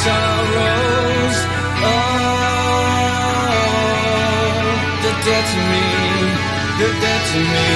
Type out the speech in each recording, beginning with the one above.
sorrows. Oh, they're dead to me. They're dead to me.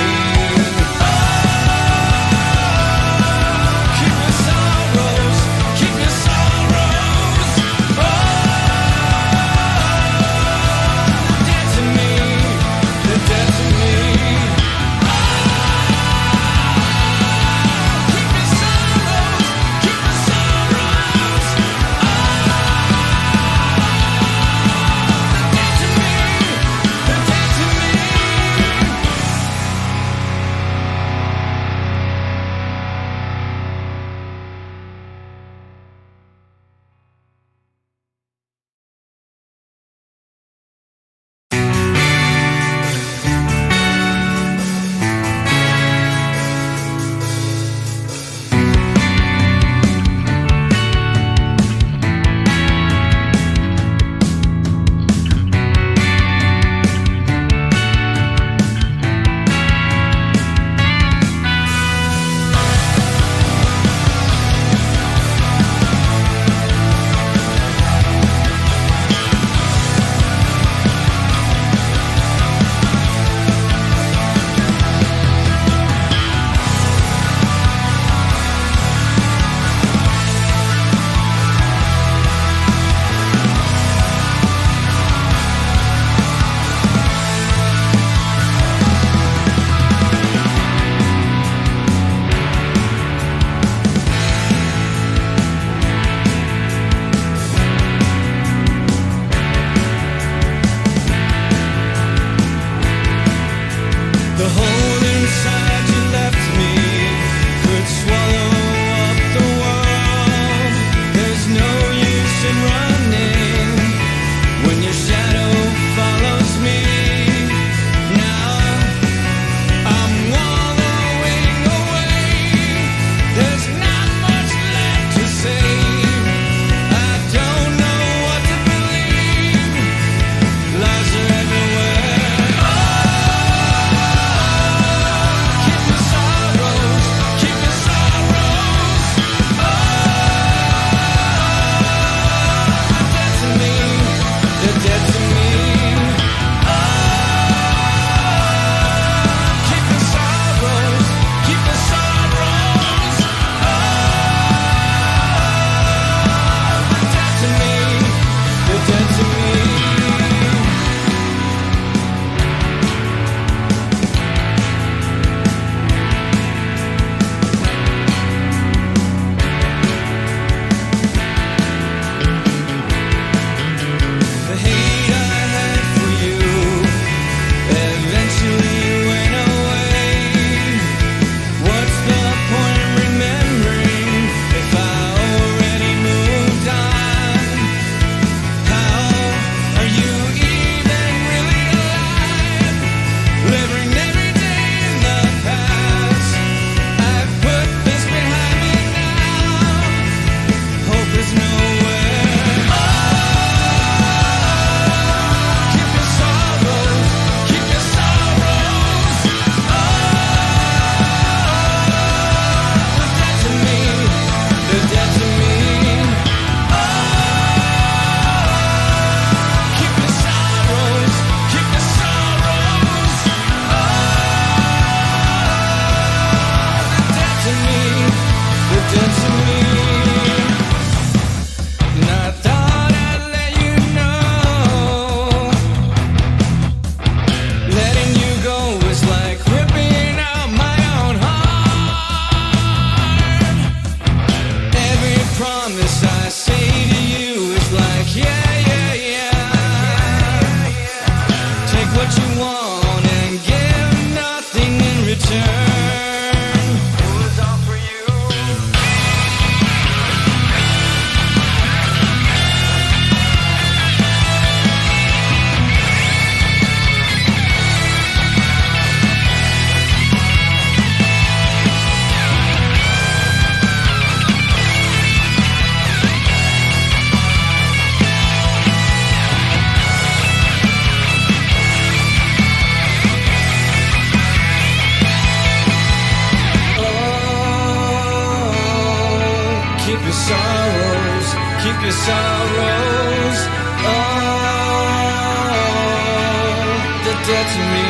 dead to me.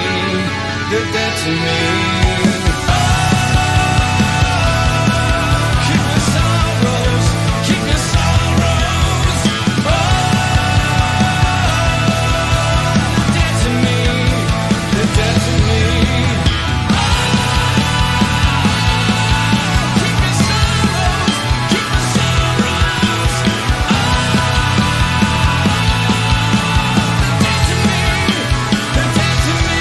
You're dead to me. Keep your sorrows. Keep your sorrows. You're dead to me. You're dead to me. Keep your sorrows. Keep your sorrows. You're dead to me. You're dead to me.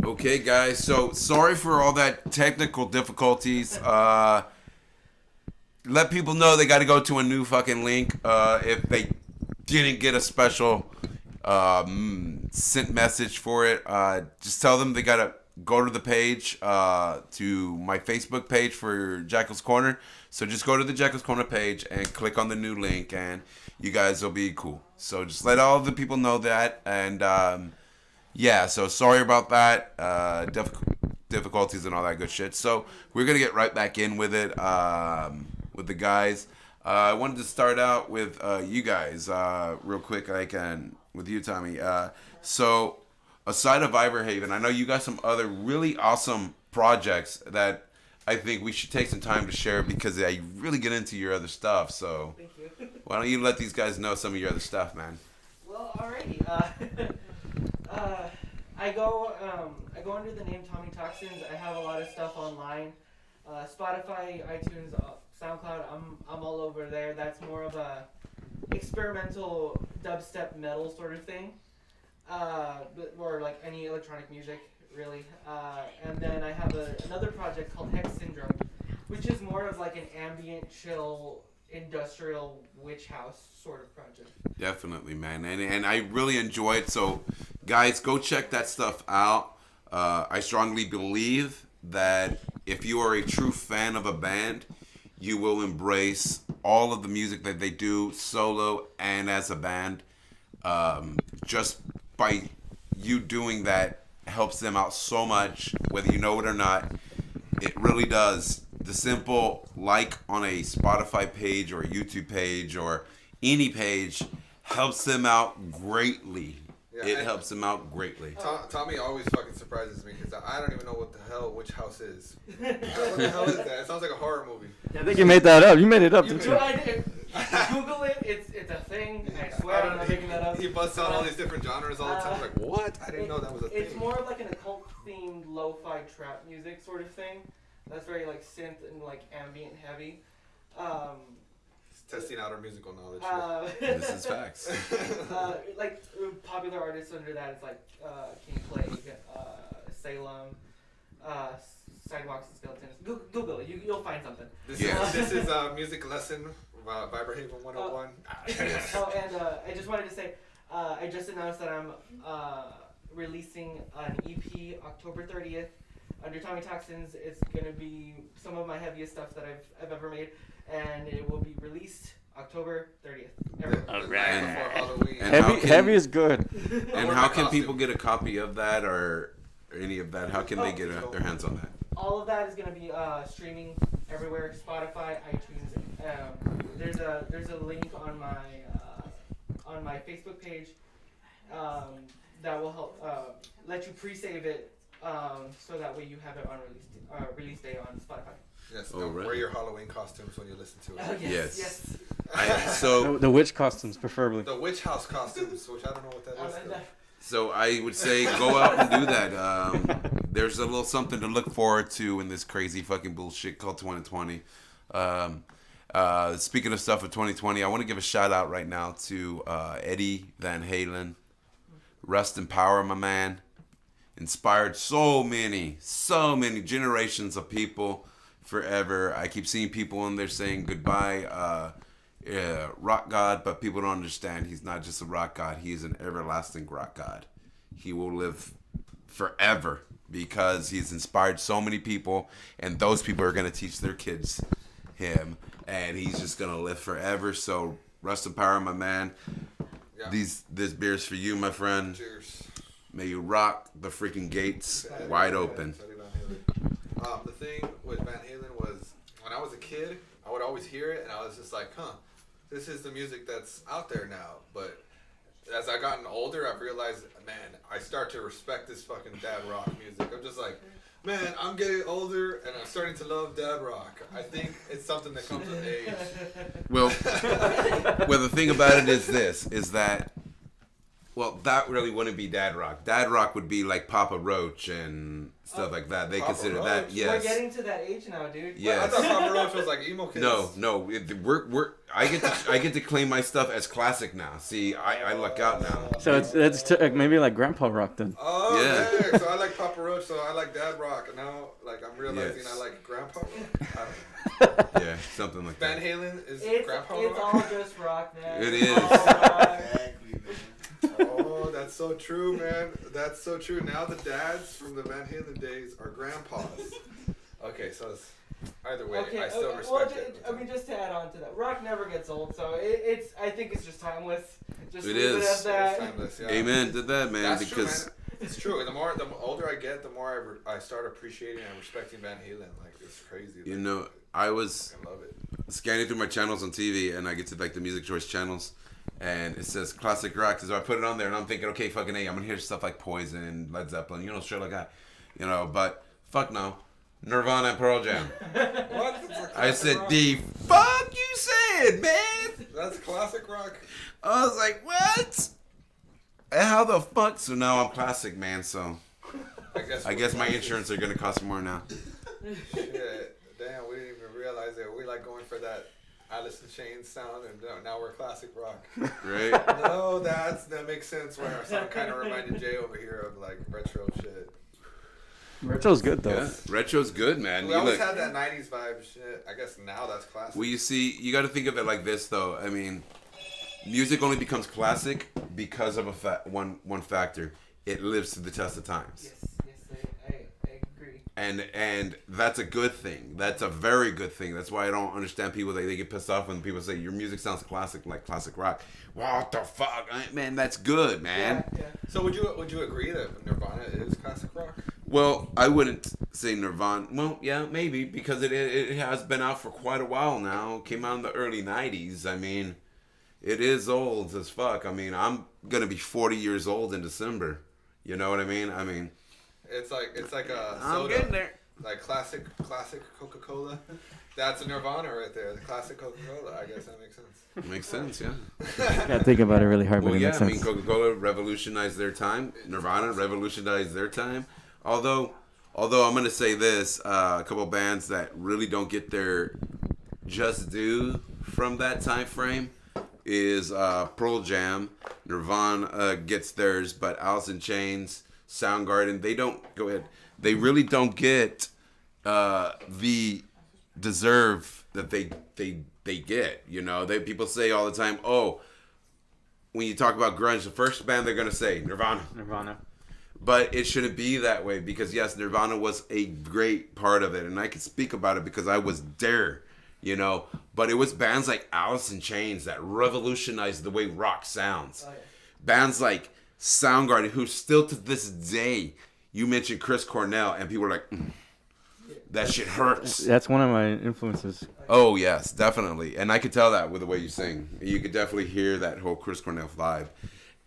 Okay, guys. So sorry for all that technical difficulties. Let people know they got to go to a new fucking link. If they didn't get a special sent message for it, just tell them they got to go to the page, to my Facebook page for Jackal's Corner. So just go to the Jackal's Corner page and click on the new link, and you guys will be cool. So just let all the people know that, and yeah, so sorry about that, difficulties and all that good shit. So we're going to get right back in with it, with the guys. I wanted to start out with you guys real quick, with you, Tommy. So aside of Vibrahaven, I know you got some other really awesome projects that I think we should take some time to share because I really get into your other stuff. So Thank you. why don't you let these guys know some of your other stuff, man? Well, alrighty. I go under the name Tommy Toxins. I have a lot of stuff online, Spotify, iTunes, SoundCloud. I'm all over there. That's more of a experimental dubstep metal sort of thing, or like any electronic music really. And then I have another project called Hex Syndrome, which is more of like an ambient, chill, industrial witch house sort of project. Definitely, man, and I really enjoy it. So, guys, go check that stuff out. I strongly believe that if you are a true fan of a band, you will embrace all of the music that they do, solo and as a band. Just by you doing that helps them out so much, whether you know it or not. It really does. The simple like on a Spotify page or a YouTube page or any page helps them out greatly. Yeah, It helps them out greatly. Tommy always fucking surprises me because I don't even know what the hell Witch House is. What the hell is that? It sounds like a horror movie. I think you made that up. You made it up, didn't you? I did. Google it. It's a thing. I swear I'm not making that up. He busts out all these different genres all the time. I'm like, what? I didn't know that was a thing. It's more of like an occult themed lo-fi trap music sort of thing. That's very like synth and like ambient heavy. Testing out our musical knowledge. This is facts. Like popular artists under that, it's like King Plague, Salem, Sidewalks and Skeletons. Google it, you'll find something. This is a music lesson, Vibrahaven 101. And I just wanted to say, I just announced that I'm releasing an EP October 30th under Tommy Toxins. It's gonna be some of my heaviest stuff that I've ever made, and it will be released October 30th. All Before right. Halloween. And how can- Heavy is good. And how can people get a copy of that or any of that? How can they get their hands on that? All of that is gonna be streaming everywhere: Spotify, iTunes. There's a link on my Facebook page that will help let you pre-save it, so that way you have it on release day on Spotify. Yes, Oh, right. wear your Halloween costumes when you listen to it. Yes. Yes. So The witch costumes, preferably. The Witch House costumes, which I don't know what that is. Though. So I would say go out and do that. There's a little something to look forward to in this crazy fucking bullshit called 2020. Speaking of stuff of 2020, I want to give a shout out right now to Eddie Van Halen. Rest in power, my man. Inspired so many generations of people forever. I keep seeing people in there saying goodbye, rock god, but people don't understand. He's not just a rock god. He is an everlasting rock god. He will live forever because he's inspired so many people, and those people are gonna teach their kids him, and he's just gonna live forever. So rest in power, my man. Yeah. This beer's for you, my friend. Cheers. May you rock the freaking gates wide open. The thing with Van Halen was when I was a kid, I would always hear it, and I was just like, huh, this is the music that's out there now. But as I gotten older, I've realized, man, I start to respect this fucking dad rock music. I'm just like, man, I'm getting older, and I'm starting to love dad rock. I think it's something that comes with age. Well, the thing about it is this, is that, well, that really wouldn't be dad rock. Dad rock would be like Papa Roach and stuff like that. They Papa consider Roach? that, yes. We're getting to that age now, dude. Yes. I thought Papa Roach was like emo kids. No, I get to claim my stuff as classic now. See, I luck out now. So it's maybe like grandpa rock then. Oh, Yeah. yeah. So I like Papa Roach, so I like dad rock, and now like I'm realizing Yes. I like grandpa rock. Yeah, something like Van that. Halen is It's grandpa all rock. just rock, man. It It's is. all rock. Oh, that's so true, man. That's so true. Now the dads from the Van Halen days are grandpas. Okay, so it's, either way, I still respect well, it. I mean, just to add on to that, rock never gets old, so it's. I think it's just timeless. Just It leave is. it at It's that. timeless, yeah. Amen to that, man. That's because true, man. It's true. The older I get, the more I start appreciating and respecting Van Halen. Like, it's crazy. you Like, know, I was I love it. scanning through my channels on TV, and I get to like the music choice channels, and it says classic rock. So I put it on there, and I'm thinking, okay, fucking A, I'm gonna hear stuff like Poison, Led Zeppelin, shit like that, But fuck no, Nirvana and Pearl Jam. What? It's a I classic said rock. the fuck you said, man. That's classic rock. I was like, what? How the fuck? So now I'm classic, man. So I guess my insurance are gonna cost more now. Shit. Damn, we didn't even realize it. We like going for that Alice in Chains sound, and now we're classic rock. Right? No, that makes sense. Where our sound kind of reminded Jay over here of like retro shit. Retro's good though. Yeah, retro's good, man. We always had that '90s vibe shit. I guess now that's classic. Well, you see, you got to think of it like this, though. I mean, music only becomes classic because of one factor. It lives to the test of times. Yes, I agree. And that's a good thing. That's a very good thing. That's why I don't understand people that they get pissed off when people say your music sounds classic, like classic rock. What the fuck, man? That's good, man. Yeah. So would you agree that Nirvana is classic rock? Well, I wouldn't say Nirvana. Well, yeah, maybe because it has been out for quite a while now. It came out in the early '90s. I mean, it is old as fuck. I mean, I'm gonna be 40 years old in December. You know what I mean? I mean, It's like a soda. I'm getting there. Like classic Coca-Cola. That's a Nirvana right there. The classic Coca-Cola. I guess that makes sense. Makes sense, yeah. Yeah, think about it really hard, but Well, it yeah, makes I mean, sense. Coca-Cola revolutionized their time. Nirvana revolutionized their time. Although I'm gonna say this, a couple bands that really don't get their just due from that time frame is Pearl Jam. Nirvana gets theirs, but Alice in Chains, Soundgarden, they don't. Go ahead. They really don't get the deserve that they get. People say all the time, oh, when you talk about grunge, the first band they're gonna say Nirvana. But it shouldn't be that way because yes, Nirvana was a great part of it, and I can speak about it because I was there. But it was bands like Alice in Chains that revolutionized the way rock sounds. Oh, yeah. Bands like Soundgarden, who still to this day, you mentioned Chris Cornell, and people are like, that shit hurts. That's one of my influences. Oh, yes, definitely. And I could tell that with the way you sing. You could definitely hear that whole Chris Cornell vibe.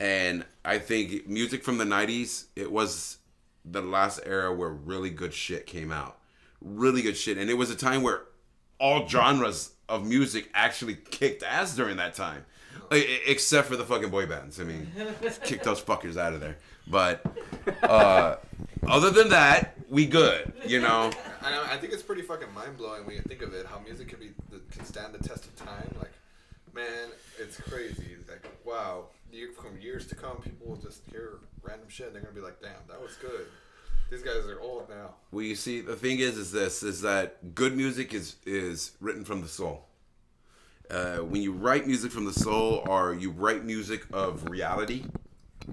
And I think music from the 90s, it was the last era where really good shit came out. Really good shit. And it was a time where all genres of music actually kicked ass during that time. Except for the fucking boy bands. I mean, kick those fuckers out of there. But other than that, we good, I think it's pretty fucking mind-blowing when you think of it, how music can stand the test of time. Like, man, it's crazy. Like, wow. From years to come, people will just hear random shit and they're going to be like, damn, that was good. These guys are old now. Well, you see, the thing is that good music is written from the soul. When you write music from the soul, or you write music of reality,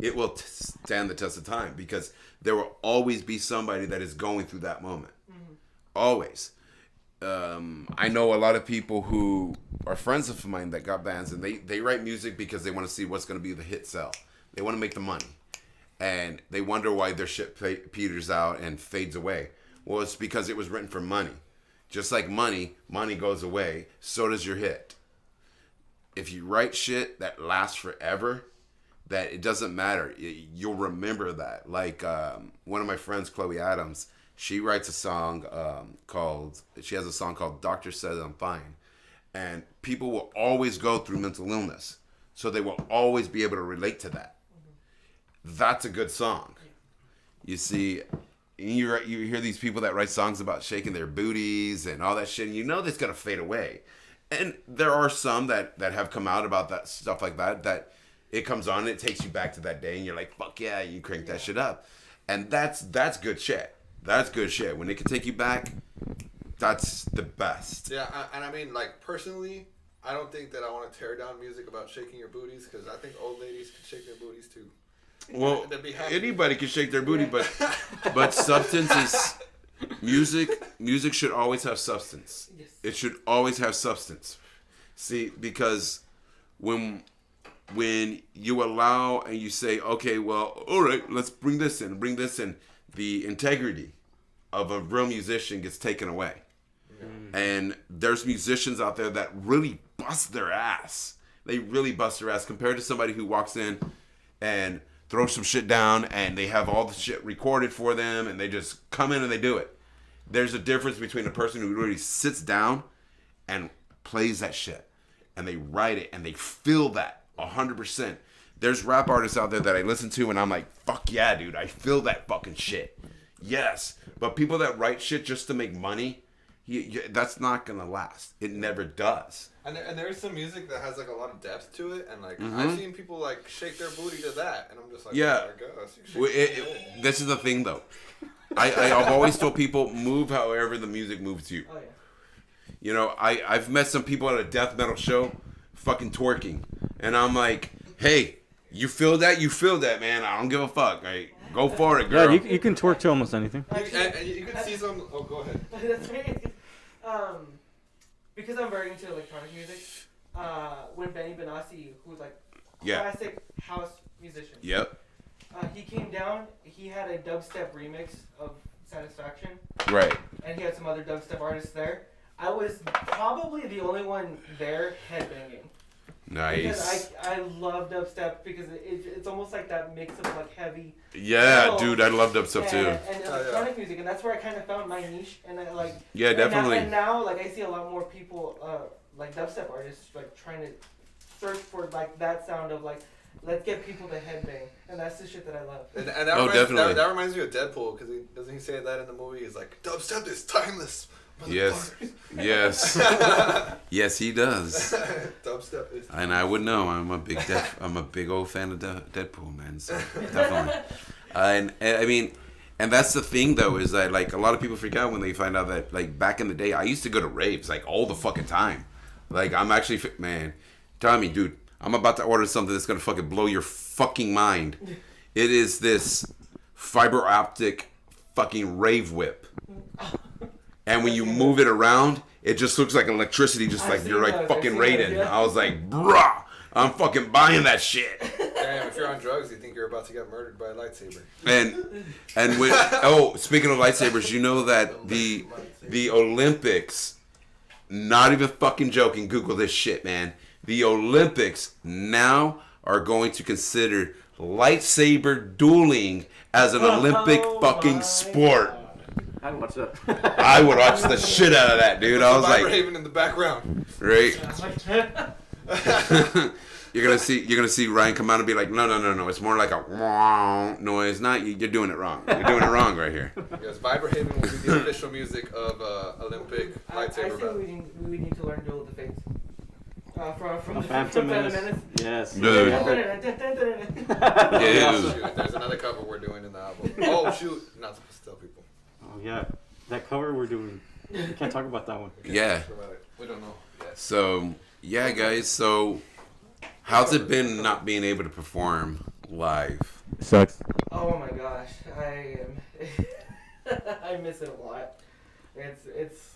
it will stand the test of time because there will always be somebody that is going through that moment. Always. I know a lot of people who are friends of mine that got bands, and they write music because they want to see what's going to be the hit sell. They want to make the money. And they wonder why their shit peters out and fades away. Well, it's because it was written for money. Just like money goes away, so does your hit. If you write shit that lasts forever, that it doesn't matter. You'll remember that. Like one of my friends, Chloe Adams, she writes a song she has a song called Doctor Says I'm Fine. And people will always go through mental illness. So they will always be able to relate to that. That's a good song. You see, you hear these people that write songs about shaking their booties and all that shit, and you know that's going to fade away. And there are some that have come out about that stuff like that it comes on and it takes you back to that day and you're like, fuck yeah, you crank that shit up. And that's good shit. That's good shit. When it can take you back, that's the best. Yeah, and I mean, like, personally, I don't think that I want to tear down music about shaking your booties, because I think old ladies can shake their booties too. Well, They'd be happy. anybody can shake their booty, but substance is music should always have substance. Yes. It should always have substance. See, because when you allow and you say, okay, well, all right, let's bring this in, the integrity of a real musician gets taken away. And there's musicians out there that really bust their ass. They really bust their ass compared to somebody who walks in and throws some shit down and they have all the shit recorded for them and they just come in and they do it. There's a difference between a person who really sits down and plays that shit and they write it and they feel that 100%. There's rap artists out there that I listen to and I'm like, fuck yeah, dude, I feel that fucking shit. Yes. But people that write shit just to make money, that's not gonna last. It never does. And there's some music that has like a lot of depth to it, and like I've seen people like shake their booty to that, and I'm just like, yeah. Oh my gosh, you shake your booty. This is the thing though. I've always told people, move however the music moves you. Oh yeah. You know, I've met some people at a death metal show fucking twerking, and I'm like, hey, you feel that, man. I don't give a fuck. Like, go for it, girl. Yeah, you can twerk to almost anything. And you can see some. Oh, go ahead. That's right. Because I'm very into electronic music, when Benny Benassi, who's like classic house musician, Yep. He came down. He had a dubstep remix of Satisfaction, Right. and he had some other dubstep artists there. I was probably the only one there headbanging. Nice. Because I love dubstep because it's almost like that mix of like heavy. Yeah, metal dude, I love dubstep too. And electronic music, and that's where I kind of found my niche. And I like. Yeah, definitely. And now, like, I see a lot more people, like dubstep artists, like trying to search for like that sound of like, let's get people to headbang, and that's the shit that I love. And that definitely. That reminds me of Deadpool, because doesn't he say that in the movie? He's like, dubstep is timeless. Yes. Yes. Yes, he does. Dubstep is. And I would know. I'm a big old fan of Deadpool, man. So definitely. And I mean, and that's the thing though, is that like a lot of people freak out when they find out that like back in the day, I used to go to raves like all the fucking time. Like I'm actually, man, Tommy, dude, I'm about to order something that's gonna fucking blow your fucking mind. It is this fiber optic fucking rave whip. And when you move it around, it just looks like electricity, just like you're like fucking Raiden. I was like, bruh, I'm fucking buying that shit. Damn, if you're on drugs, you think you're about to get murdered by a lightsaber. And when speaking of lightsabers, you know that the Olympics, not even fucking joking, Google this shit, man. The Olympics now are going to consider lightsaber dueling as an Olympic fucking sport. I watch that. I would watch the shit out of that, dude. I was like, Vibrahaven in the background. right. You're gonna see Ryan come out and be like, no. It's more like a wow noise. Not you're doing it wrong. You're doing it wrong right here. Yes, Vibrahaven will be the official music of Olympic I lightsaber think battle. we need to learn Duel of the Fates. From Phantom Menace. Menace. Yes. Dude. Yeah. Shoot, there's another cover we're doing in the album. Oh shoot, not supposed to tell people. Oh yeah, that cover we're doing. We can't talk about that one. Yeah. We don't know. So yeah, guys. So how's it been not being able to perform live? Sucks. Oh my gosh, I am. I miss it a lot. It's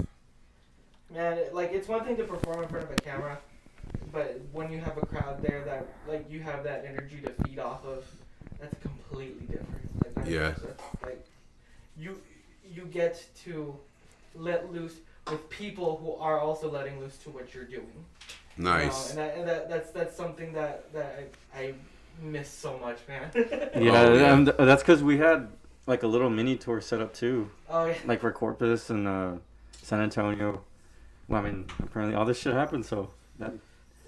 man, it's one thing to perform in front of a camera, but when you have a crowd there that you have that energy to feed off of, that's completely different. Yeah. Like you get to let loose with people who are also letting loose to what you're doing. Nice. That's something that I miss so much, man. Yeah, Oh, yeah. and that's because we had like a little mini tour set up too, Oh yeah. like for Corpus and San Antonio. Well, I mean, apparently all this shit happened, so that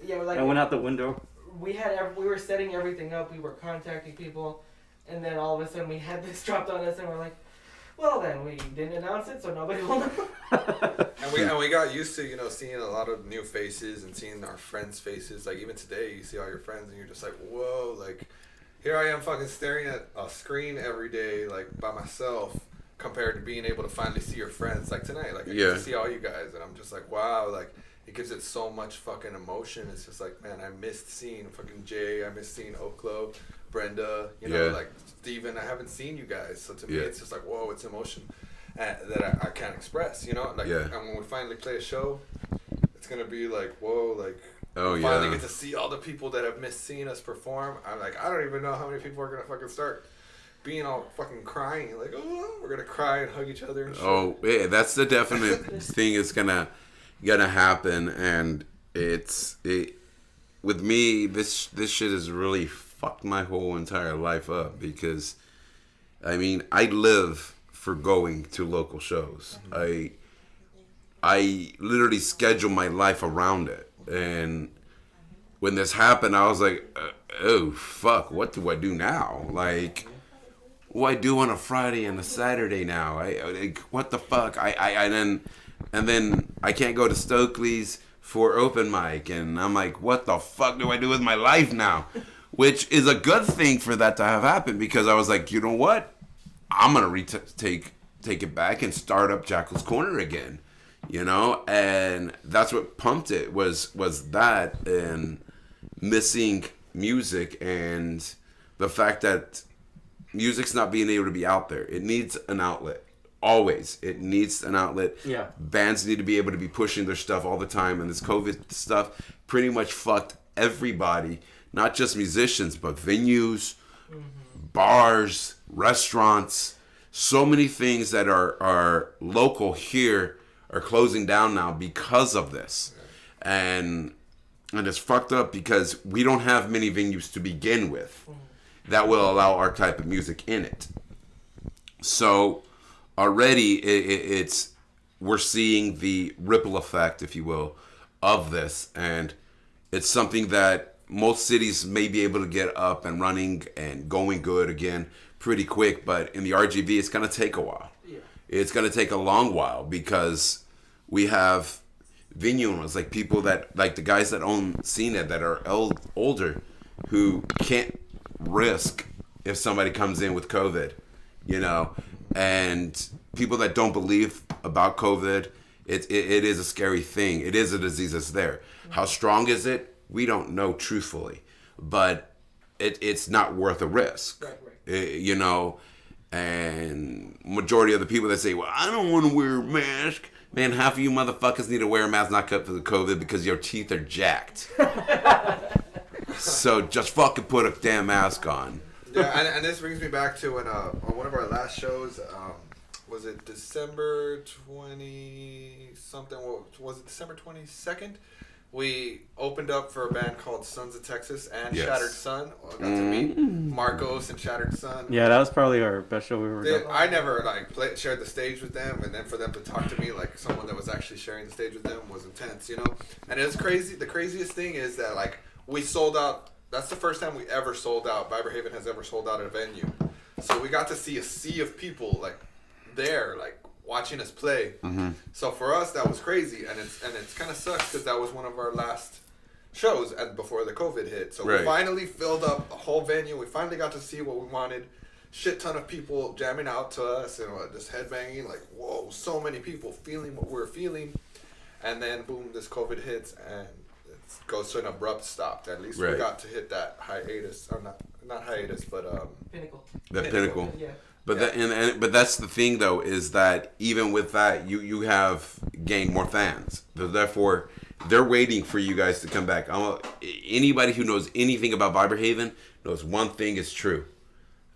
Yeah, went out the window. we were setting everything up. We were contacting people, and then all of a sudden we had this dropped on us, and we're like, well, then we didn't announce it, so nobody will know. And we got used to seeing a lot of new faces and seeing our friends' faces. Like even today, you see all your friends and you're just like, whoa, like here I am fucking staring at a screen every day like by myself compared to being able to finally see your friends like tonight. Like I get to see all you guys and I'm just like, wow, like it gives it so much fucking emotion. It's just like, man, I missed seeing fucking Jay, I missed seeing Oklo, Brenda, like Steven. I haven't seen you guys, so to me it's just like, whoa, it's emotion that I can't express, And when we finally play a show, it's gonna be like, whoa, like we finally get to see all the people that have missed seeing us perform. I'm like, I don't even know how many people are gonna fucking start being all fucking crying, like, oh, we're gonna cry and hug each other and shit. Oh, yeah, that's the definite thing is gonna happen, and with me, this shit has really fucked my whole entire life up because, I mean, I live for going to local shows. I literally schedule my life around it, and when this happened, I was like, oh fuck, what do I do now? Like, what do I do on a Friday and a Saturday now? What the fuck? And then I can't go to Stokely's for open mic, and I'm like, what the fuck do I do with my life now? Which is a good thing for that to have happened because I was like, you know what? I'm gonna take it back and start up Jackal's Corner again, and that's what pumped it was that and missing music and the fact that music's not being able to be out there. It needs an outlet. Always. It needs an outlet. Yeah. Bands need to be able to be pushing their stuff all the time, and this COVID stuff pretty much fucked everybody, not just musicians, but venues, bars, restaurants. So many things that are local here are closing down now because of this. And it's fucked up because we don't have many venues to begin with that will allow our type of music in it. So already we're seeing the ripple effect, if you will, of this, and it's something that most cities may be able to get up and running and going good again pretty quick, but in the RGV it's going to take a while. It's going to take a long while because we have venue owners, like people that, like the guys that own CNET that are older who can't risk if somebody comes in with COVID, and people that don't believe about COVID. It is a scary thing. It is a disease that's there. How strong is it? We don't know truthfully, but it's not worth a risk. Right. And majority of the people that say, well, I don't want to wear a mask. Man, half of you motherfuckers need to wear a mask, not cut for the COVID, because your teeth are jacked. So just fucking put a damn mask on. Yeah, and this brings me back to when on one of our last shows, was it December 20 something? Was it December 22nd? We opened up for a band called Sons of Texas and Shattered Sun. I got to meet Marcos and Shattered Sun. Yeah, that was probably our best show we ever done. I never shared the stage with them, and then for them to talk to me like someone that was actually sharing the stage with them was intense, And it was crazy. The craziest thing is that we sold out. That's the first time we ever sold out. Vibrahaven has ever sold out at a venue. So we got to see a sea of people there, watching us play. So for us, that was crazy, and it's kind of sucks because that was one of our last shows before the COVID hit. So we finally filled up a whole venue. We finally got to see what we wanted. Shit ton of people jamming out to us and just headbanging. Whoa, so many people feeling what we're feeling. And then boom, this COVID hits, and goes to an abrupt stop. At least we Right. got to hit that hiatus, or not hiatus, but Pinnacle. The pinnacle. Yeah. But but that's the thing though, is that even with that, you have gained more fans. Therefore, they're waiting for you guys to come back. Anybody who knows anything about Vibrahaven knows one thing is true.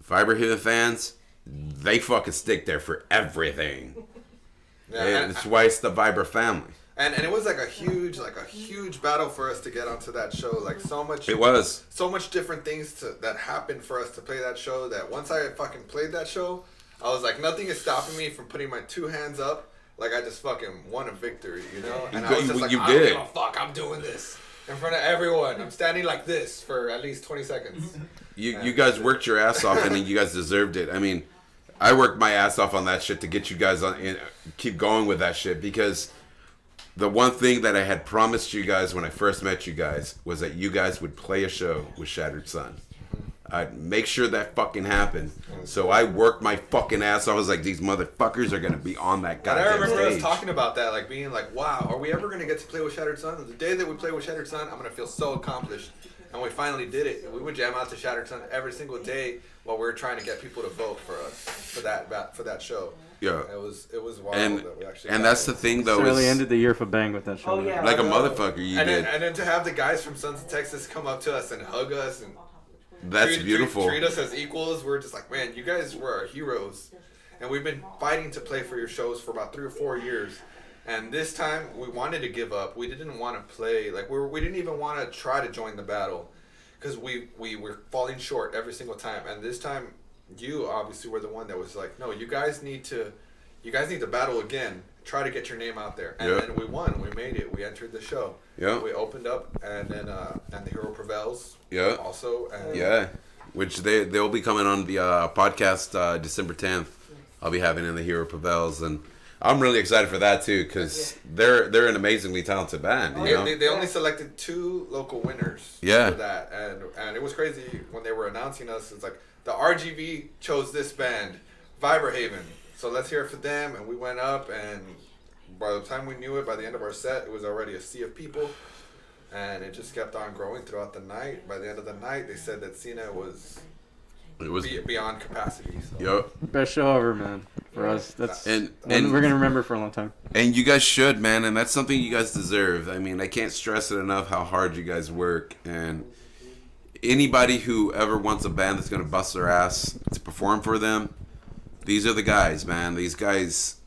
Vibrahaven fans, they fucking stick there for everything. yeah, And that's why it's the Vibra family. and it was like a huge battle for us to get onto that show. Like so much. It was. So much different things that happened for us to play that show. That once I fucking played that show, I was like, nothing is stopping me from putting my 2 hands up. Like I just fucking won a victory, you know. And I was just like, you I did. don't give a fuck. I'm doing this in front of everyone. I'm standing like this for at least 20 seconds. You guys worked your ass off, and you guys deserved it. I mean, I worked my ass off on that shit to get you guys on and keep going with that shit, because the one thing that I had promised you guys when I first met you guys was that you guys would play a show with Shattered Sun. I'd make sure that fucking happened. So I worked my fucking ass off. I was like, these motherfuckers are gonna be on that And goddamn I remember us stage. talking about that, like being like, wow, are we ever going to get to play with Shattered Sun? The day that we play with Shattered Sun, I'm going to feel so accomplished. And we finally did it. We would jam out to Shattered Sun every single day while we were trying to get people to vote for us for that show. Yeah. It was wild And that we actually and got that's it. the thing though, Really is ended the year for bang with that show. Oh, yeah. like a I know. motherfucker you and did. then to have the guys from Sons of Texas come up to us and hug us and That's beautiful. treat us as equals. We're just like, man, you guys were our heroes. And we've been fighting to play for your shows for about 3 or 4 years. And this time, we wanted to give up. We didn't want to play. Like, we didn't even want to try to join the battle. Because we were falling short every single time. And this time, you obviously were the one that was like, no, you guys need to battle again. Try to get your name out there. And Yeah. then we won. We made it. We entered the show. Yeah. We opened up, and then and the hero prevails. Yeah. Also, and Yeah, which they'll be coming on the podcast December 10th. I'll be having in the Hero Prevails, and I'm really excited for that too, because they're an amazingly talented band. You know? They only selected 2 local winners Yeah. for that, and it was crazy when they were announcing us. It's like the RGV chose this band, Vibrahaven. So let's hear it for them. And we went up, and by the time we knew it, by the end of our set, it was already a sea of people, and it just kept on growing throughout the night. By the end of the night, they said that Cena was It was. beyond capacity. So. Yep. Best show ever, man. For us, that's And we're gonna remember for a long time. And you guys should, man, and that's something you guys deserve. I mean, I can't stress it enough how hard you guys work, and anybody who ever wants a band that's gonna bust their ass to perform for them, these are the guys, man. These guys,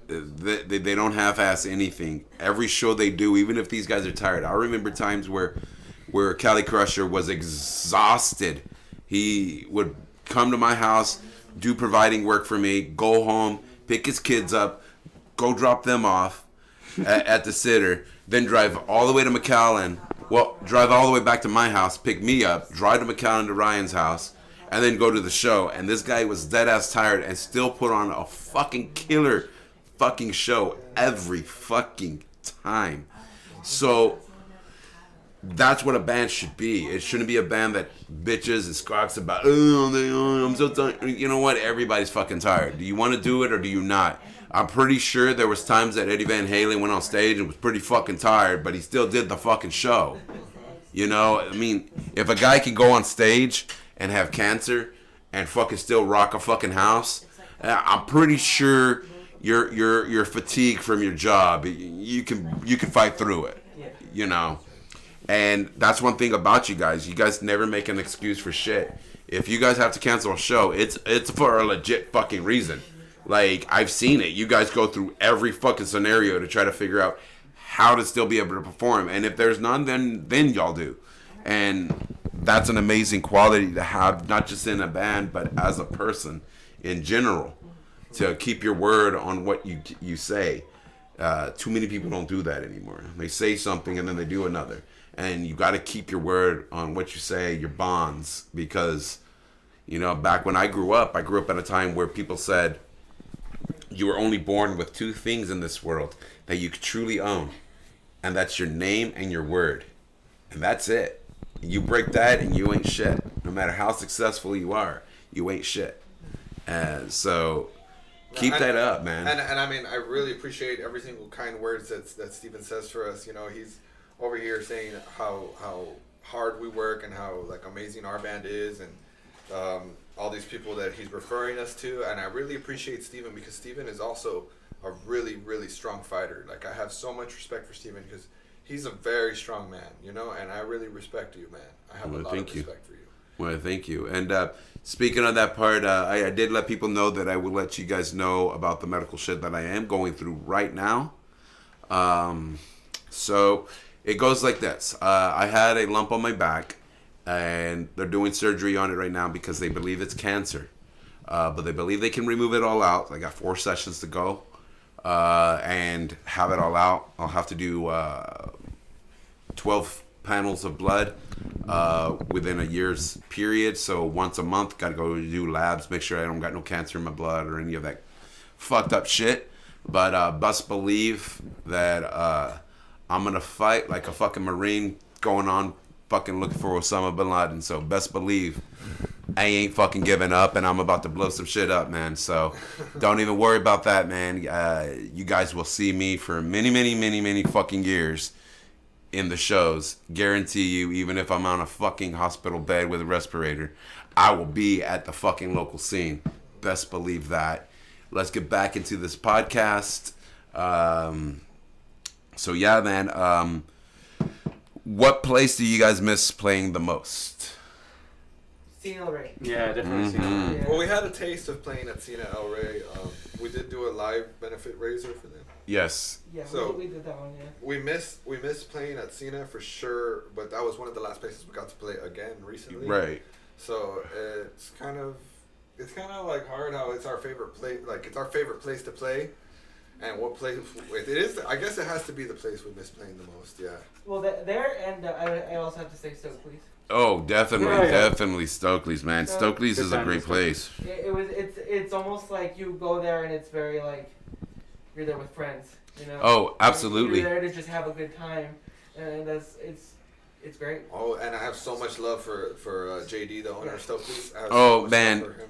they don't half-ass anything. Every show they do, even if these guys are tired. I remember times where Cali Crusher was exhausted. He would come to my house, do providing work for me, go home, pick his kids up, go drop them off at the sitter, then drive all the way to McAllen. Well, drive all the way back to my house, pick me up, drive to McAllen to Ryan's house, and then go to the show. And this guy was dead ass tired and still put on a fucking killer fucking show every fucking time. So that's what a band should be. It shouldn't be a band that bitches and squawks about, oh, I'm so tired. You know what? Everybody's fucking tired. Do you want to do it or do you not? I'm pretty sure there was times that Eddie Van Halen went on stage and was pretty fucking tired, but he still did the fucking show. You know, I mean, if a guy can go on stage and have cancer and fucking still rock a fucking house, I'm pretty sure you're fatigued from your job. You can fight through it. You know. And that's one thing about you guys. You guys never make an excuse for shit. If you guys have to cancel a show, it's for a legit fucking reason. Like, I've seen it. You guys go through every fucking scenario to try to figure out how to still be able to perform. And if there's none, then y'all do. And that's an amazing quality to have, not just in a band, but as a person in general. To keep your word on what you say. Too many people don't do that anymore. They say something and then they do another. And you got to keep your word on what you say, your bonds, because, you know, back when I grew up at a time where people said you were only born with 2 things in this world that you could truly own, and that's your name and your word, and that's it. You break that and you ain't shit. No matter how successful you are, you ain't shit. And so keep that up, man. And I mean, I really appreciate every single kind words that Steven says for us. You know, he's over here saying how hard we work and how like amazing our band is, and all these people that he's referring us to. And I really appreciate Steven, because Steven is also a really, really strong fighter. Like, I have so much respect for Steven because he's a very strong man, you know, and I really respect you, man. I have a lot of respect for you. Well, thank you. And speaking on that part, I did let people know that I will let you guys know about the medical shit that I am going through right now. So it goes like this. I had a lump on my back, and they're doing surgery on it right now because they believe it's cancer. But they believe they can remove it all out. I got 4 sessions to go and have it all out. I'll have to do 12 panels of blood within a year's period. So once a month, got to go do labs, make sure I don't got no cancer in my blood or any of that fucked up shit. But best believe that I'm going to fight like a fucking Marine going on fucking looking for Osama bin Laden. So best believe I ain't fucking giving up, and I'm about to blow some shit up, man. So don't even worry about that, man. You guys will see me for many, many, many, many fucking years in the shows. Guarantee you, even if I'm on a fucking hospital bed with a respirator, I will be at the fucking local scene. Best believe that. Let's get back into this podcast. So yeah, man. What place do you guys miss playing the most? Cena El Rey. Yeah, definitely. Mhm. Yeah. Well, we had a taste of playing at Cena El Rey. We did do a live benefit raiser for them. Yes. Yeah, So- we did that one, yeah. We missed playing at Cena for sure, but that was one of the last places we got to play again recently. Right. So it's kind of like hard how it's our favorite place. Like, it's our favorite place to play, and what place it is. I guess it has to be the place we miss playing the most. Yeah. Well, there, and I also have to say Stokely's. Oh, definitely, Yeah, yeah. definitely Stokely's, man. So- Stokely's Good is a time great to Stokely's. place. It's almost like you go there and it's very like you're there with friends, you know. Oh, absolutely. You're there to just have a good time, and it's great. Oh, and I have so much love for JD, the owner of Stokely's. I have Oh, so much man. love for him.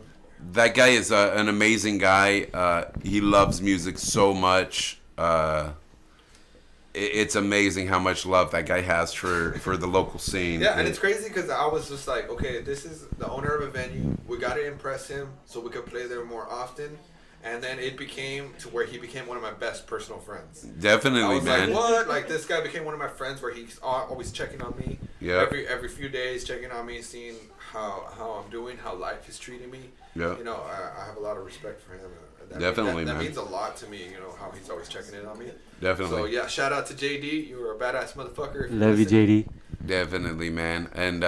That guy is an amazing guy. He loves music so much. It's amazing how much love that guy has for the local scene. Yeah, and it's crazy because I was just like, okay, this is the owner of a venue. We got to impress him so we could play there more often. And then it became to where he became one of my best personal friends. I Definitely, was man. like, what? Like, this guy became one of my friends where he's always checking on me. Yeah. Every few days, checking on me, seeing how I'm doing, how life is treating me. Yeah. You know, I have a lot of respect for him. Definitely, that man. means a lot to me, you know, how he's always checking in on me. Definitely. So, yeah, shout out to JD. You were a badass motherfucker. Love you, JD. Definitely, man. And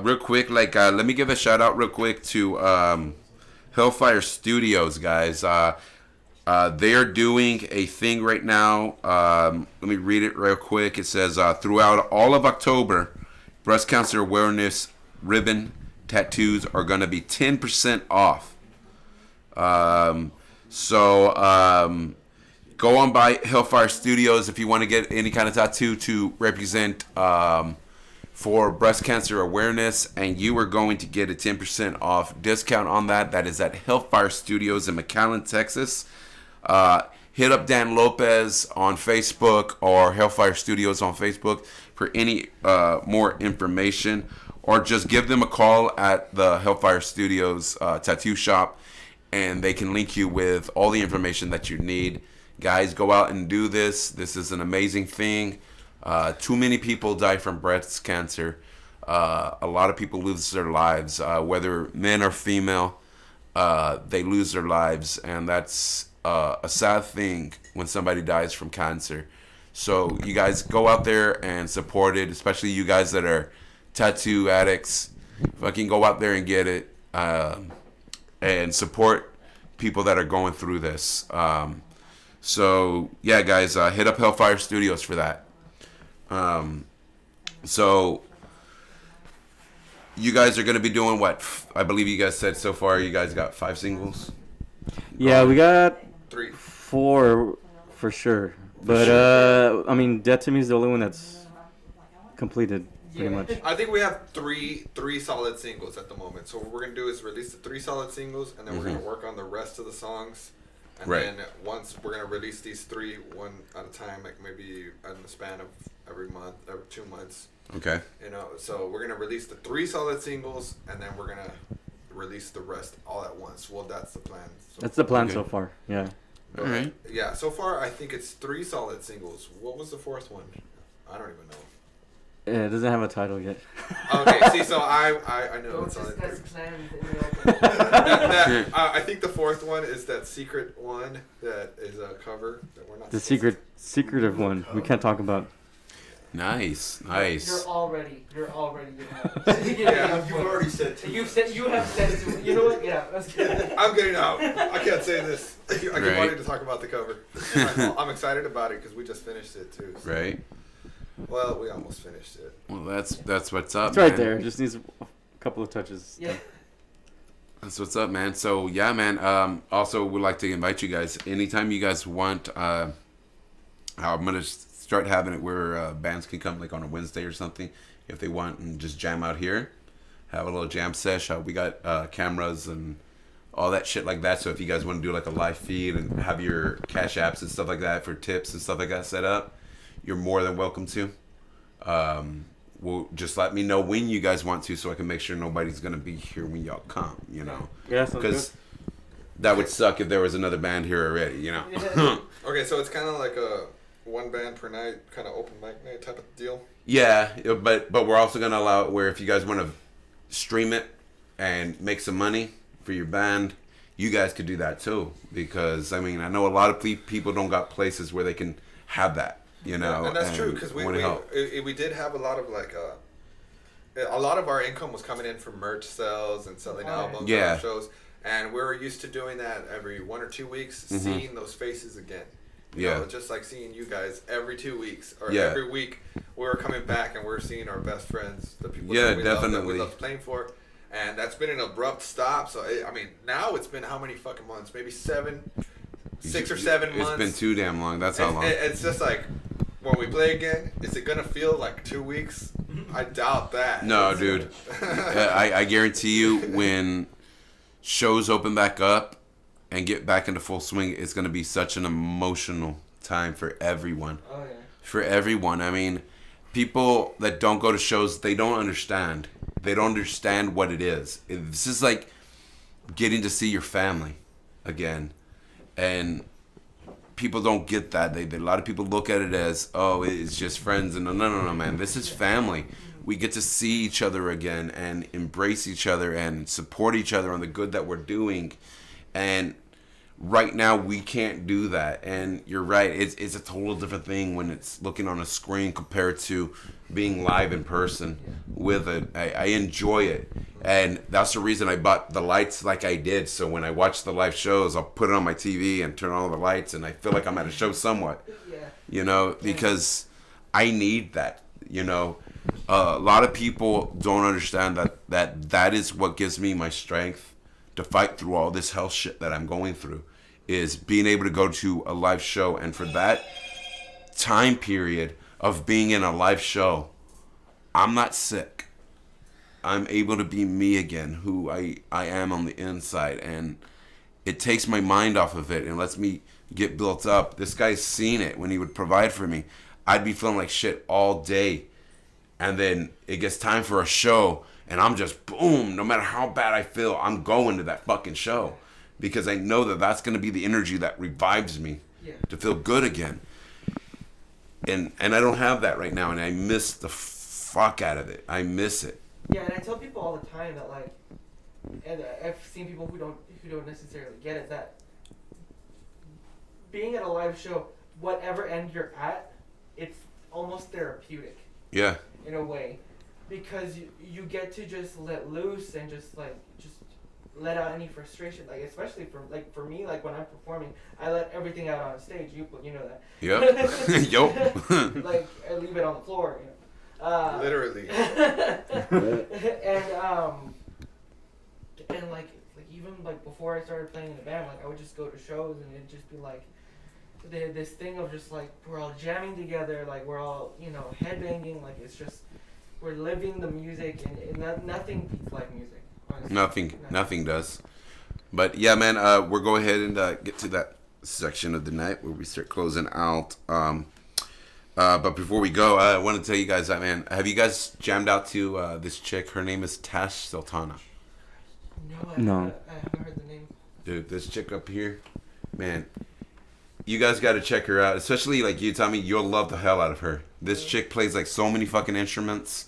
real quick, let me give a shout out real quick to Hellfire Studios, guys. They are doing a thing right now. Let me read it real quick. It says, throughout all of October, breast cancer awareness ribbon tattoos are going to be 10% off. Go on by Hellfire Studios if you want to get any kind of tattoo to represent for breast cancer awareness, and you are going to get a 10% off discount on that. That is at Hellfire Studios in McAllen, Texas. Hit up Dan Lopez on Facebook or Hellfire Studios on Facebook for any more information, or just give them a call at the Hellfire Studios tattoo shop, and they can link you with all the information that you need. Guys, go out and do this. This is an amazing thing. Too many people die from breast cancer. A lot of people lose their lives, whether men or female. They lose their lives, and that's a sad thing when somebody dies from cancer. So you guys go out there and support it, especially you guys that are tattoo addicts. Fucking go out there and get it, and support people that are going through this. So yeah, guys, hit up Hellfire Studios for that. So you guys are going to be doing what? I believe you guys said so far you guys got 5 singles. Yeah, we got 3. 4 for sure. But I mean, Dead to Me is the only one that's completed pretty Yeah. much. I think we have three solid singles at the moment. So what we're gonna do is release the 3 solid singles, and then we're gonna work on the rest of the songs And Right. then once we're gonna release these 3 one at a time, like maybe in the span of every month, every 2 months. Okay. You know, so we're gonna release the 3 solid singles, and then we're gonna release the rest all at once. Well, that's the plan. So That's the plan Okay. so far. Yeah. All right. Yeah, so far I think it's 3 solid singles. What was the 4th one? I don't even know. It doesn't have a title yet. Okay, see, so I know Don't it's on discuss it. plans in the open. I think the 4th one is that secret one that is a cover that we're not. The supposed secretive one we can't talk about. Nice. You're Nice. already Yeah, You've already said too You much. said you have said it. You know what? Yeah, let's get it. I'm getting out. I can't say this. I keep Right. wanting to talk about the cover. I'm excited about it because we just finished it too. So. Right. Well, we almost finished it. Well, that's what's up. It's right man. there. Just needs a couple of touches. Yeah. That's what's up, man. So yeah, man. Also, would like to invite you guys anytime you guys want. I'm gonna start having it where bands can come like on a Wednesday or something if they want and just jam out here, have a little jam sesh. We got cameras and all that shit like that. So if you guys want to do like a live feed and have your cash apps and stuff like that for tips and stuff like that set up, you're more than welcome to. Well, just let me know when you guys want to, so I can make sure nobody's gonna be here when y'all come. You know. Yeah, sounds good. Because that would suck if there was another band here already, you know? Yeah. Okay, so it's kind of like a 1 band per night, kind of open mic night type of deal. Yeah, but we're also going to allow it where if you guys want to stream it and make some money for your band, you guys could do that too. Because, I mean, I know a lot of people don't got places where they can have that, you know? And that's true, because wanna help. we did have a lot of like a lot of our income was coming in from merch sales and selling albums, Yeah. and shows, and we were used to doing that every 1 or 2 weeks, seeing those faces again. You Yeah. know, just like seeing you guys every 2 weeks or Yeah. every week, we were coming back and we're seeing our best friends, the people Yeah, that we love, that definitely. we love playing for. And that's been an abrupt stop. So I mean, now it's been how many fucking months? Maybe 6 or 7 months. It's been too damn long. That's how long. It's just like when we play again. Is it gonna feel like 2 weeks? I doubt that. No, dude. I guarantee you when shows open back up and get back into full swing, it's going to be such an emotional time for everyone. Oh yeah. For everyone. I mean, people that don't go to shows, they don't understand. They don't understand what it is. This is like getting to see your family again. And people don't get that. A lot of people look at it as, oh, it's just friends. And no, man. This is family. We get to see each other again and embrace each other and support each other on the good that we're doing. And right now we can't do that. And you're right. It's a total different thing when it's looking on a screen compared to being live in person with it. I enjoy it. And that's the reason I bought the lights like I did. So when I watch the live shows, I'll put it on my TV and turn on all the lights and I feel like I'm at a show somewhat. Yeah. You know, because I need that, you know. A lot of people don't understand that is what gives me my strength to fight through all this hell shit that I'm going through, is being able to go to a live show. And for that time period of being in a live show, I'm not sick. I'm able to be me again, who I am on the inside. And it takes my mind off of it and lets me get built up. This guy's seen it when he would provide for me. I'd be feeling like shit all day. And then it gets time for a show and I'm just boom, no matter how bad I feel, I'm going to that fucking show because I know that that's going to be the energy that revives me to feel good again. And I don't have that right now and I miss the fuck out of it. I miss it. Yeah, and I tell people all the time that like, and I've seen people who don't necessarily get it, that being at a live show, whatever end you're at, it's almost therapeutic. Yeah. In a way, because you get to just let loose and just let out any frustration. Like especially for me, like when I'm performing, I let everything out on stage. You know that. Yep. Yup. Like I leave it on the floor. You know. Literally. And like even like before I started playing in the band, like I would just go to shows and it'd just be like this thing of just like we're all jamming together, like we're all headbanging, like it's just we're living the music and nothing beats live music. Honestly. Nothing does. But yeah, man, we'll go ahead and get to that section of the night where we start closing out. But before we go, I want to tell you guys that, man, have you guys jammed out to this chick? Her name is Tash Sultana. No. I haven't heard the name. Dude, this chick up here, man, you guys got to check her out. Especially, like, you tell me, you'll love the hell out of her. This chick plays, like, so many fucking instruments.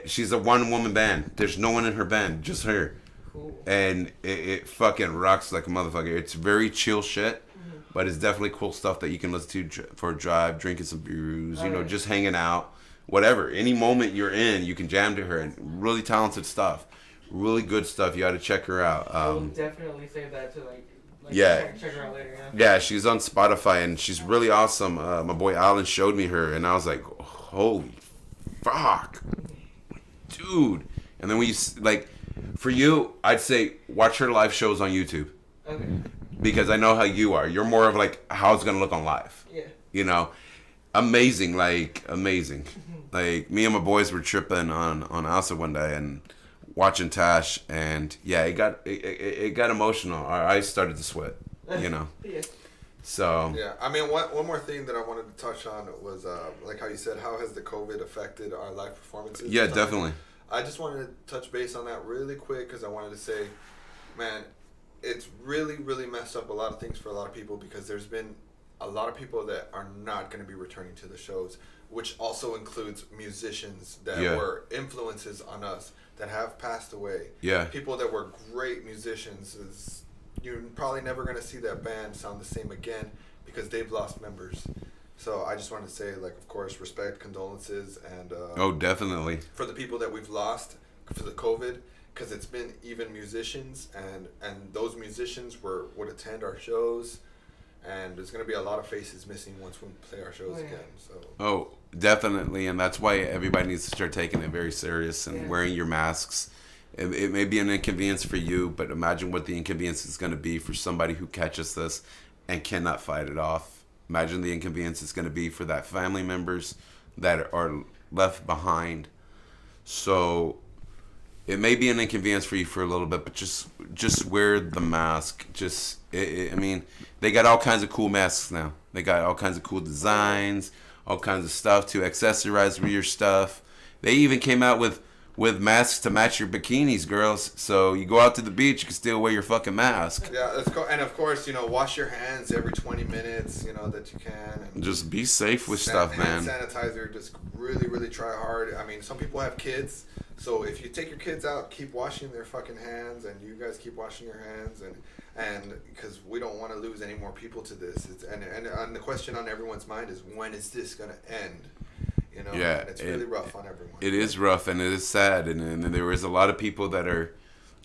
She's a one-woman band. There's no one in her band, just her. Cool. And it fucking rocks like a motherfucker. It's very chill shit, but it's definitely cool stuff that you can listen to for a drive, drinking some brews, you know, Alright. just hanging out, whatever. Any moment you're in, you can jam to her. And really talented stuff. Really good stuff. You got to check her out. I'll definitely save that to like yeah. check her out later. Yeah, she's on Spotify and she's really awesome. My boy Alan showed me her and I was like, holy fuck, dude. And then like, for you, I'd say watch her live shows on YouTube. Okay. Because I know how you are. You're more of like how it's gonna look on live. Yeah. You know, amazing, like amazing. Like me and my boys were tripping on Asa one day and watching Tash, and yeah, it got emotional. Our eyes started to sweat. You know. Yeah. So. Yeah, I mean, one more thing that I wanted to touch on was like how you said, how has the COVID affected our live performances? Yeah, definitely. I just wanted to touch base on that really quick because I wanted to say, man, it's really, really messed up a lot of things for a lot of people because there's been a lot of people that are not going to be returning to the shows, which also includes musicians that were influences on us that have passed away. Yeah. People that were great musicians. You're probably never going to see that band sound the same again because they've lost members. So I just wanted to say, like, of course, respect, condolences, and oh, definitely for the people that we've lost for the COVID, because it's been even musicians, and those musicians would attend our shows, and there's gonna be a lot of faces missing once we play our shows again. So oh, definitely, and that's why everybody needs to start taking it very serious and wearing your masks. It may be an inconvenience for you, but imagine what the inconvenience is going to be for somebody who catches this and cannot fight it off. Imagine the inconvenience it's going to be for that family members that are left behind. So it may be an inconvenience for you for a little bit, but just wear the mask. I mean, they got all kinds of cool masks now. They got all kinds of cool designs, all kinds of stuff to accessorize with your stuff. They even came out with masks to match your bikinis, girls. So you go out to the beach, you can still wear your fucking mask. Yeah, let's go. And of course, wash your hands every 20 minutes, that you can. And just be safe with stuff, man. Sanitizer, just really, really try hard. I mean, some people have kids, so if you take your kids out, keep washing their fucking hands, and you guys keep washing your hands, and because we don't want to lose any more people to this. And the question on everyone's mind is, when is this gonna end? Yeah, and it's really rough on everyone. It is rough and it is sad, and there is a lot of people that are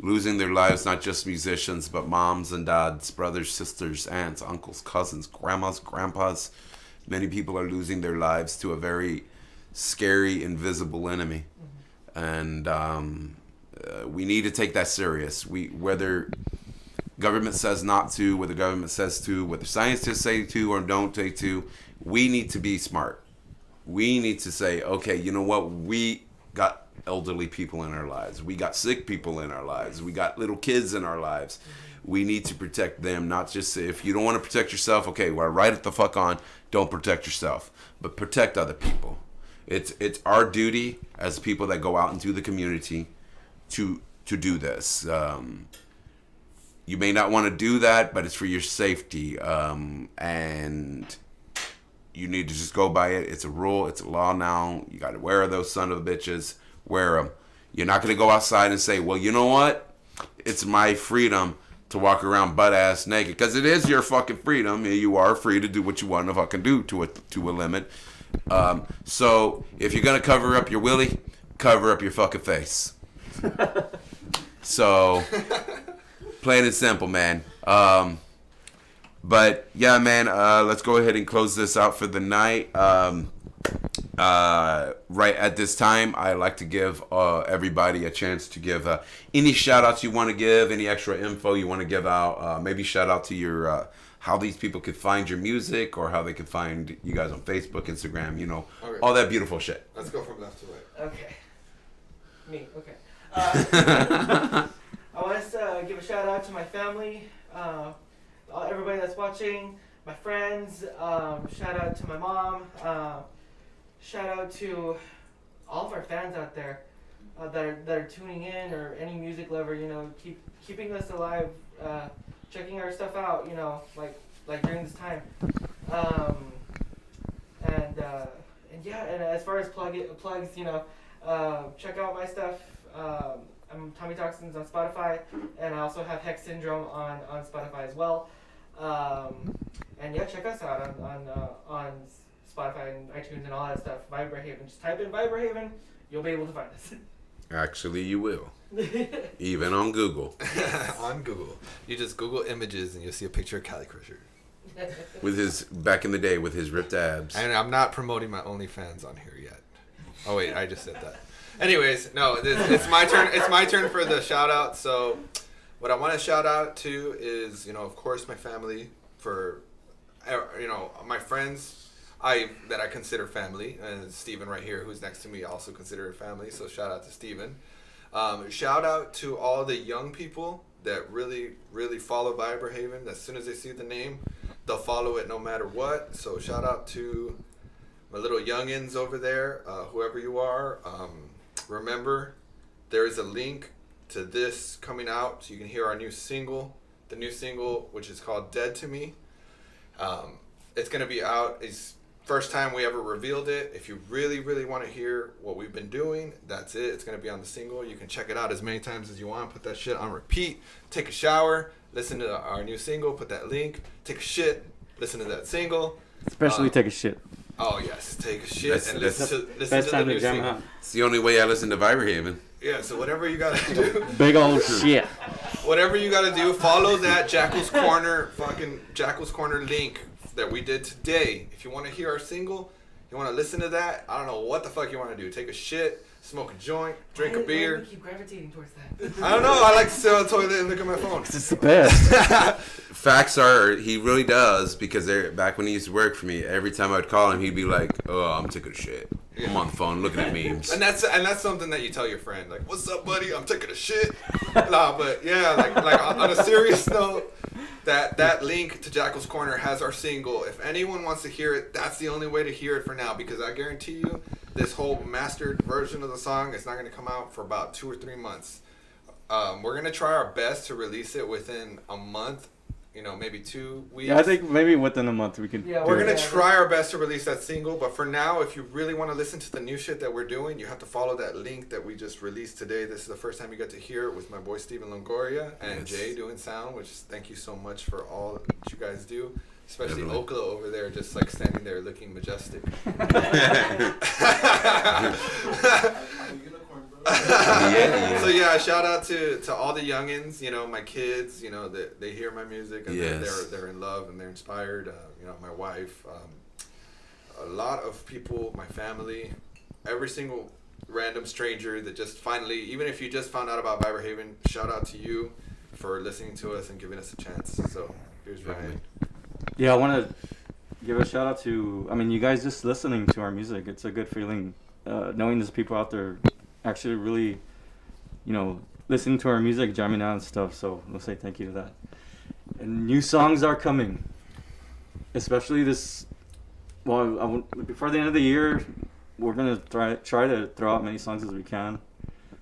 losing their lives, not just musicians, but moms and dads, brothers, sisters, aunts, uncles, cousins, grandmas, grandpas. Many people are losing their lives to a very scary, invisible enemy, and we need to take that serious. Whether government says not to, whether government says to, whether scientists say to or don't say to, we need to be smart. We need to say, okay, you know what? We got elderly people in our lives. We got sick people in our lives. We got little kids in our lives. We need to protect them, not just say, if you don't want to protect yourself, okay, well, write it the fuck on. Don't protect yourself, but protect other people. It's our duty as people that go out into the community to do this. You may not want to do that, but it's for your safety, and you need to just go by it. It's a rule. It's a law now. You got to wear those son of bitches. Wear them. You're not going to go outside and say, well, you know what? It's my freedom to walk around butt-ass naked. Because it is your fucking freedom. You are free to do what you want to fucking do to a limit. So if you're going to cover up your willy, cover up your fucking face. So, plain and simple, man. But yeah, man, let's go ahead and close this out for the night. Right at this time, I like to give everybody a chance to give any shout outs you want to give, any extra info you want to give out. Maybe shout out to your how these people could find your music, or how they could find you guys on Facebook, Instagram, Okay. all that beautiful shit. Let's go from left to right. Okay. Me. Okay. I want to give a shout out to my family. everybody that's watching, my friends. Shout out to my mom. Shout out to all of our fans out there that are tuning in, or any music lover. Keeping us alive, checking our stuff out. Like during this time. And as far as plugs, check out my stuff. I'm Tommy Toxins on Spotify, and I also have Hex Syndrome on Spotify as well. Check us out on Spotify and iTunes and all that stuff. Vibrahaven. Just type in Vibrahaven, you'll be able to find us. Actually, you will. Even on Google. On Google. You just Google images and you'll see a picture of Cali Crusher. With his, back in the day, with his ripped abs. And I'm not promoting my OnlyFans on here yet. Oh, wait, I just said that. Anyways, no, it's my turn. It's my turn for the shout out. So what I want to shout out to is, of course, my family, for, my friends that I consider family, and Steven right here, who's next to me, also consider family. So shout out to Steven. Shout out to all the young people that really, really follow Vibrahaven. As soon as they see the name, they'll follow it no matter what. So shout out to my little youngins over there, whoever you are. Remember, there is a link to this coming out, so you can hear our new single. The new single, which is called Dead to Me. It's going to be out. It's first time we ever revealed it. If you really, really want to hear what we've been doing, that's it. It's going to be on the single. You can check it out as many times as you want. Put that shit on repeat. Take a shower. Listen to our new single. Put that link. Take a shit. Listen to that single. Especially take a shit. Oh, yes. Take a shit and listen to Best the time new to jam single. out. It's the only way I listen to Vibrahaven. Yeah, so whatever you got to do. Big old shit. Whatever you got to do, follow that Jackal's Corner link that we did today. If you want to hear our single, you want to listen to that, I don't know what the fuck you want to do. Take a shit, smoke a joint, drink a beer. Why do you keep gravitating towards that? I don't know. I like to sit on the toilet and look at my phone. It's the best. Facts are, he really does, because back when he used to work for me, every time I'd call him, he'd be like, "Oh, I'm taking a shit. I'm on the phone looking at memes." And that's something that you tell your friend, like, "What's up, buddy? I'm taking a shit." Nah, but yeah, like on a serious note, that link to Jackal's Corner has our single. If anyone wants to hear it, that's the only way to hear it for now, because I guarantee you, this whole mastered version of the song is not going to come out for about 2 or 3 months. We're going to try our best to release it within a month, maybe 2 weeks. Yeah, I think maybe within a month we can. Yeah, We're going to try our best to release that single, but for now, if you really want to listen to the new shit that we're doing, you have to follow that link that we just released today. This is the first time you got to hear it with my boy Steven Longoria and Yes. Jay doing sound, which thank you so much for all that you guys do. Especially Definitely. Okla over there, just like standing there looking majestic. Yeah. So yeah, shout out to all the youngins, my kids, they hear my music and Yes. they're in love and they're inspired. My wife, a lot of people, my family, every single random stranger that just finally, even if you just found out about Vibrahaven, shout out to you for listening to us and giving us a chance. So here's Ryan. Yeah, I want to give a shout out to, you guys just listening to our music. It's a good feeling knowing there's people out there actually really, listening to our music, jamming out and stuff. So we'll say thank you to that. And new songs are coming, especially this, before the end of the year, we're going to try to throw out many songs as we can.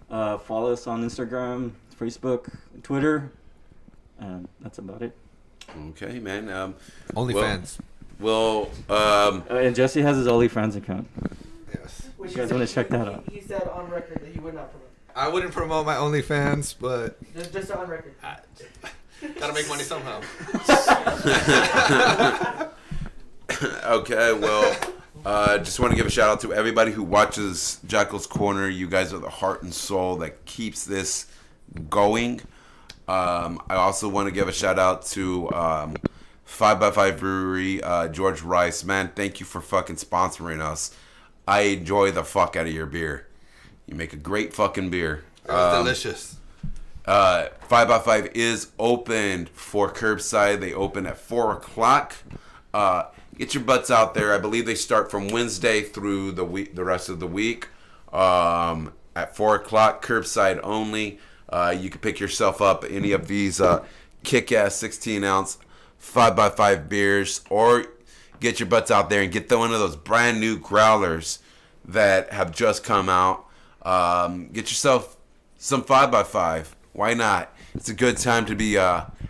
Follow us on Instagram, Facebook, Twitter, and that's about it. Okay, man. OnlyFans. Well, And Jesse has his OnlyFans account. Yes. Which You guys wanna check that out? He said on record that he would not promote. I wouldn't promote my OnlyFans, but Just on record. gotta make money somehow. okay, well, just want to give a shout out to everybody who watches Jackal's Corner. You guys are the heart and soul that keeps this going. I also want to give a shout out to 5x5 Brewery, George Rice. Man, thank you for fucking sponsoring us. I enjoy the fuck out of your beer. You make a great fucking beer. Delicious. 5x5 is open for curbside. They open at 4 o'clock. Get your butts out there. I believe they start from Wednesday through the rest of the week. At 4 o'clock, curbside only. You can pick yourself up any of these kick-ass 16-ounce 5x5 beers, or get your butts out there and get one of those brand new growlers that have just come out. Get yourself some 5x5. Why not? It's a good time to be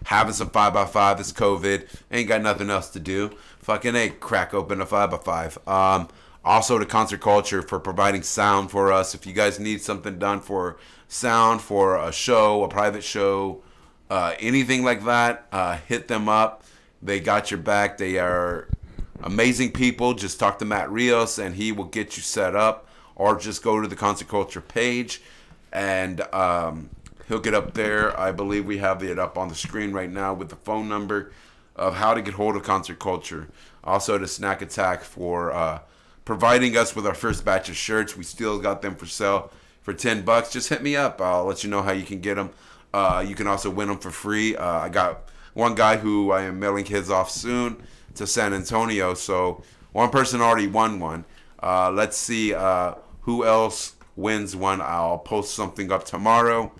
having some 5x5. It's COVID. Ain't got nothing else to do. Fucking crack open a 5x5. Also to Concert Culture for providing sound for us. If you guys need something done for sound, for a show, a private show, anything like that, hit them up. They got your back. They are amazing people. Just talk to Matt Rios and he will get you set up. Or just go to the Concert Culture page and he'll get up there. I believe we have it up on the screen right now with the phone number of how to get hold of Concert Culture. Also to Snack Attack for providing us with our first batch of shirts. We still got them for sale for $10. Just hit me up. I'll let you know how you can get them. You can also win them for free. I got one guy who I am mailing his off soon to San Antonio. So one person already won one. Let's see who else wins one. I'll post something up tomorrow.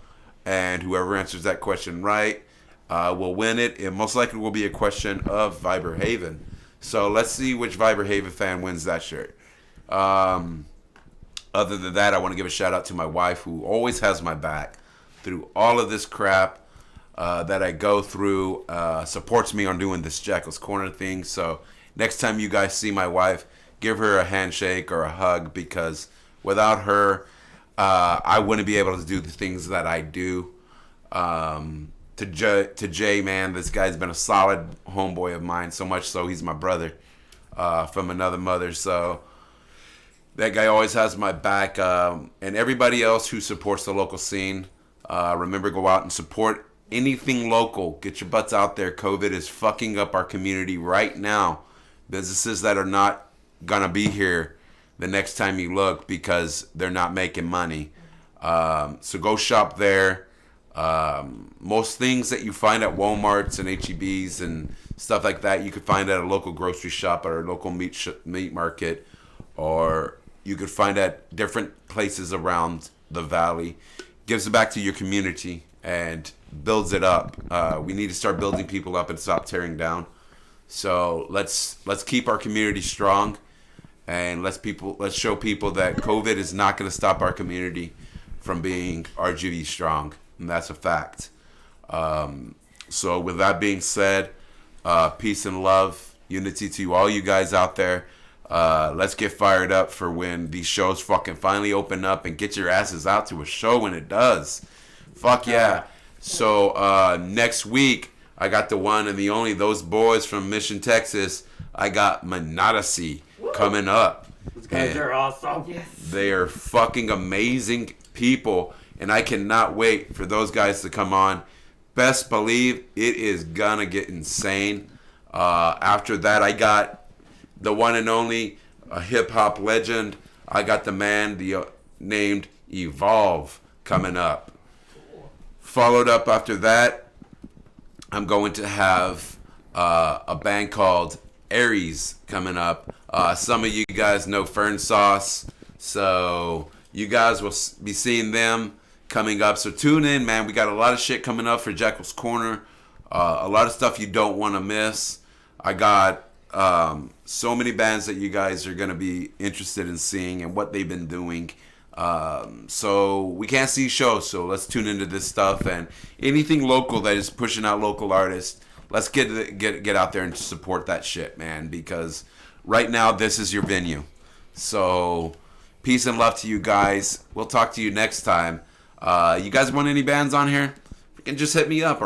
And whoever answers that question right will win it. It most likely will be a question of Vibrahaven. So let's see which Vibrahaven fan wins that shirt. Other than that, I want to give a shout out to my wife who always has my back through all of this crap that I go through. Supports me on doing this Jackal's Corner thing. So next time you guys see my wife, give her a handshake or a hug, because without her, I wouldn't be able to do the things that I do. To Jay, man, this guy's been a solid homeboy of mine, so much so he's my brother from another mother. So that guy always has my back. And everybody else who supports the local scene, remember, go out and support anything local. Get your butts out there. COVID is fucking up our community right now. Businesses that are not going to be here the next time you look because they're not making money. So go shop there. Most things that you find at Walmarts and HEBs and stuff like that, you could find at a local grocery shop or a local meat market, or you could find at different places around the valley. Gives it back to your community and builds it up. We need to start building people up and stop tearing down. So let's keep our community strong. And let's show people that COVID is not going to stop our community from being RGV strong, and that's a fact. So with that being said, peace and love, unity to all you guys out there. Let's get fired up for when these shows fucking finally open up and get your asses out to a show when it does. Fuck yeah. So next week, I got the one and the only, those boys from Mission, Texas. I got Monodisi coming up. Those guys are awesome. Yes. They are fucking amazing people, and I cannot wait for those guys to come on. Best believe it is gonna get insane. After that, I got the one and only a hip hop legend. I got the man named Evolve coming up. Followed up after that, I'm going to have a band called Aries coming up. Some of you guys know Fern Sauce, so you guys will be seeing them coming up. So tune in, man. We got a lot of shit coming up for Jackal's Corner. A lot of stuff you don't want to miss. I got so many bands that you guys are going to be interested in seeing and what they've been doing. So we can't see shows, so let's tune into this stuff. And anything local that is pushing out local artists, let's get out there and support that shit, man, because right now this is your venue. So peace and love to you guys. We'll talk to you next time. You guys want any bands on here? You can just hit me up.